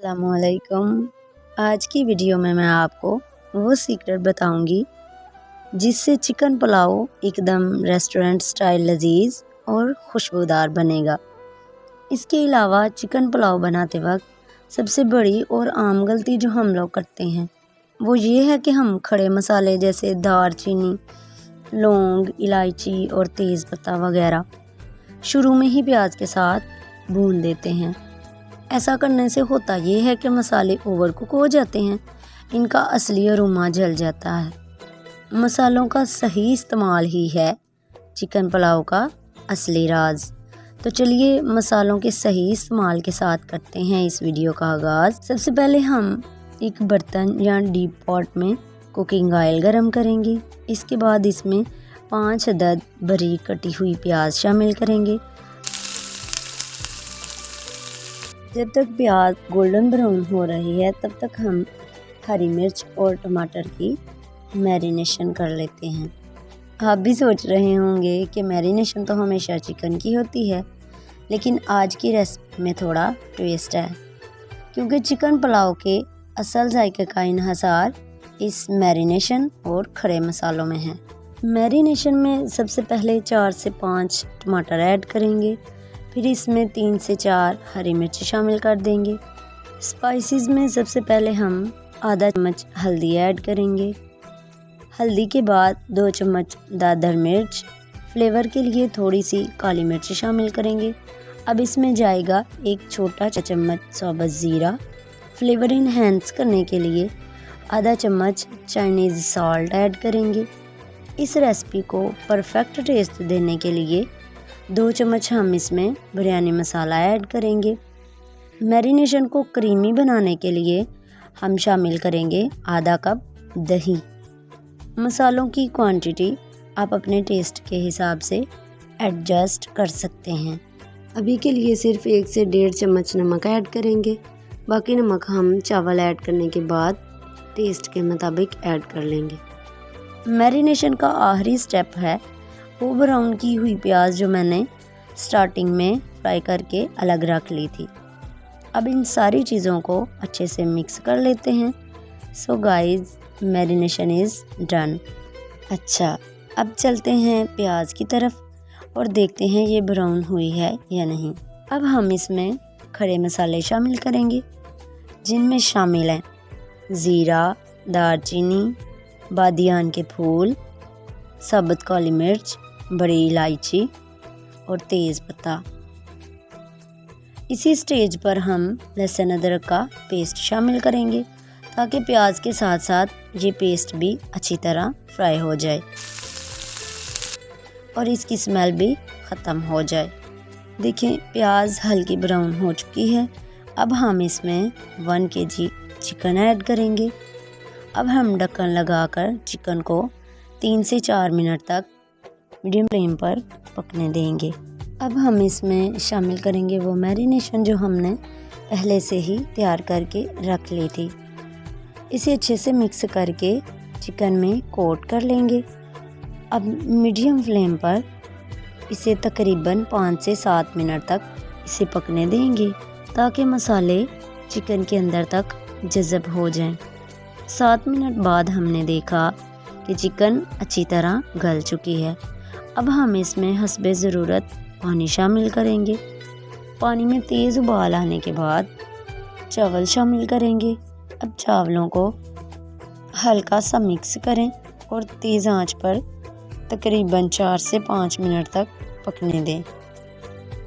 अस्सलामुअलैकुम। आज की वीडियो में मैं आपको वो सीक्रेट बताऊंगी जिससे चिकन पुलाव एकदम रेस्टोरेंट स्टाइल लजीज और खुशबूदार बनेगा। इसके अलावा चिकन पुलाव बनाते वक्त सबसे बड़ी और आम गलती जो हम लोग करते हैं वो ये है कि हम खड़े मसाले जैसे दालचीनी, लौंग, इलायची और तेज़पत्ता वगैरह शुरू में ही प्याज के साथ भून देते हैं। ऐसा करने से होता ये है कि मसाले ओवर कुक हो जाते हैं, इनका असली अरोमा जल जाता है। मसालों का सही इस्तेमाल ही है चिकन पुलाव का असली राज। तो चलिए मसालों के सही इस्तेमाल के साथ करते हैं इस वीडियो का आगाज़। सबसे पहले हम एक बर्तन या डीप पॉट में कुकिंग ऑयल गरम करेंगे। इसके बाद इसमें 5 अदद बारीक कटी हुई प्याज शामिल करेंगे। जब तक प्याज गोल्डन ब्राउन हो रही है तब तक हम हरी मिर्च और टमाटर की मैरिनेशन कर लेते हैं। आप भी सोच रहे होंगे कि मैरिनेशन तो हमेशा चिकन की होती है, लेकिन आज की रेसिपी में थोड़ा ट्विस्ट है, क्योंकि चिकन पुलाव के असल जायके का इन्हिसार इस मैरिनेशन और खड़े मसालों में है। मैरिनेशन में सबसे पहले 4 से 5 टमाटर ऐड करेंगे, फिर इसमें 3 से 4 हरी मिर्च शामिल कर देंगे। स्पाइसेस में सबसे पहले हम आधा चम्मच हल्दी ऐड करेंगे। हल्दी के बाद 2 चम्मच दादर मिर्च, फ्लेवर के लिए थोड़ी सी काली मिर्च शामिल करेंगे। अब इसमें जाएगा 1 छोटा चम्मच साबुत ज़ीरा। फ्लेवर इन्हेंस करने के लिए आधा चम्मच चाइनीज़ सॉल्ट ऐड करेंगे। इस रेसिपी को परफेक्ट टेस्ट देने के लिए 2 चम्मच हम इसमें बिरयानी मसाला ऐड करेंगे। मैरिनेशन को क्रीमी बनाने के लिए हम शामिल करेंगे आधा कप दही। मसालों की क्वांटिटी आप अपने टेस्ट के हिसाब से एडजस्ट कर सकते हैं। अभी के लिए सिर्फ 1 से 1.5 चम्मच नमक ऐड करेंगे। बाकी नमक हम चावल ऐड करने के बाद टेस्ट के मुताबिक ऐड कर लेंगे। मैरिनेशन का आखिरी स्टेप है वो ब्राउन की हुई प्याज जो मैंने स्टार्टिंग में फ्राई करके अलग रख ली थी। अब इन सारी चीज़ों को अच्छे से मिक्स कर लेते हैं। So guys, marination is done. अच्छा, अब चलते हैं प्याज की तरफ और देखते हैं ये ब्राउन हुई है या नहीं। अब हम इसमें खड़े मसाले शामिल करेंगे, जिनमें शामिल हैं ज़ीरा, दालचीनी, बादियान के फूल, साबुत काली मिर्च, बड़ी इलायची और तेज़पत्ता। इसी स्टेज पर हम लहसुन अदरक का पेस्ट शामिल करेंगे, ताकि प्याज के साथ साथ ये पेस्ट भी अच्छी तरह फ्राई हो जाए और इसकी स्मेल भी ख़त्म हो जाए। देखिए प्याज हल्की ब्राउन हो चुकी है। अब हम इसमें 1 kg चिकन ऐड करेंगे। अब हम ढक्कन लगाकर चिकन को 3 से 4 मिनट तक मीडियम फ्लेम पर पकने देंगे। अब हम इसमें शामिल करेंगे वो मैरिनेशन जो हमने पहले से ही तैयार करके रख ली थी। इसे अच्छे से मिक्स करके चिकन में कोट कर लेंगे। अब मीडियम फ्लेम पर इसे तकरीबन 5 से 7 मिनट तक इसे पकने देंगे, ताकि मसाले चिकन के अंदर तक जज़ब हो जाएं। 7 मिनट बाद हमने देखा कि चिकन अच्छी तरह गल चुकी है। अब हम इसमें हस्बे ज़रूरत पानी शामिल करेंगे। पानी में तेज़ उबाल आने के बाद चावल शामिल करेंगे। अब चावलों को हल्का सा मिक्स करें और तेज़ आंच पर तकरीबन 4 से 5 मिनट तक पकने दें।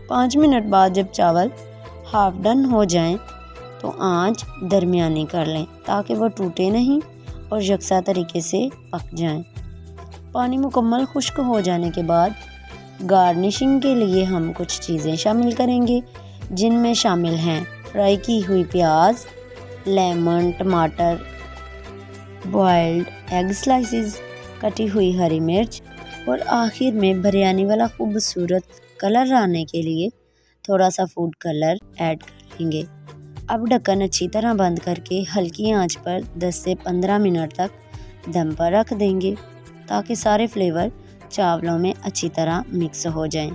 5 मिनट बाद जब चावल हाफ डन हो जाएं तो आंच दरमियानी कर लें, ताकि वह टूटे नहीं और यकसा तरीके से पक जाएं। पानी मुकम्मल खुश्क हो जाने के बाद गार्निशिंग के लिए हम कुछ चीज़ें शामिल करेंगे, जिनमें शामिल हैं फ्राई की हुई प्याज, लेमन, टमाटर, बॉइल्ड एग स्लाइसेस, कटी हुई हरी मिर्च और आखिर में बिरयानी वाला खूबसूरत कलर आने के लिए थोड़ा सा फूड कलर ऐड कर लेंगे। अब ढक्कन अच्छी तरह बंद करके हल्की आंच पर 10 से 15 मिनट तक दम पर रख देंगे, ताकि सारे फ्लेवर चावलों में अच्छी तरह मिक्स हो जाएं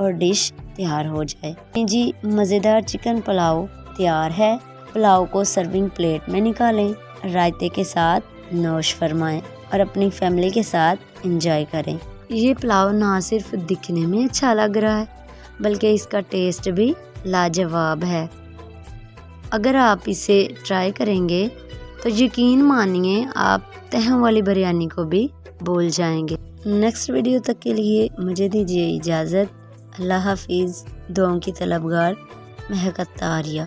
और डिश तैयार हो जाए। जी, मज़ेदार चिकन पुलाव तैयार है। पुलाव को सर्विंग प्लेट में निकालें, रायते के साथ नोश फरमाएं और अपनी फैमिली के साथ एंजॉय करें। ये पुलाव ना सिर्फ दिखने में अच्छा लग रहा है बल्कि इसका टेस्ट भी लाजवाब है। अगर आप इसे ट्राई करेंगे तो यकीन मानिए आप तहों वाली बिरयानी को भी भूल जाएंगे। नेक्स्ट वीडियो तक के लिए मुझे दीजिए इजाज़त। अल्लाह हाफिज़। दुआओं की तलबगार महक अत्तारिया।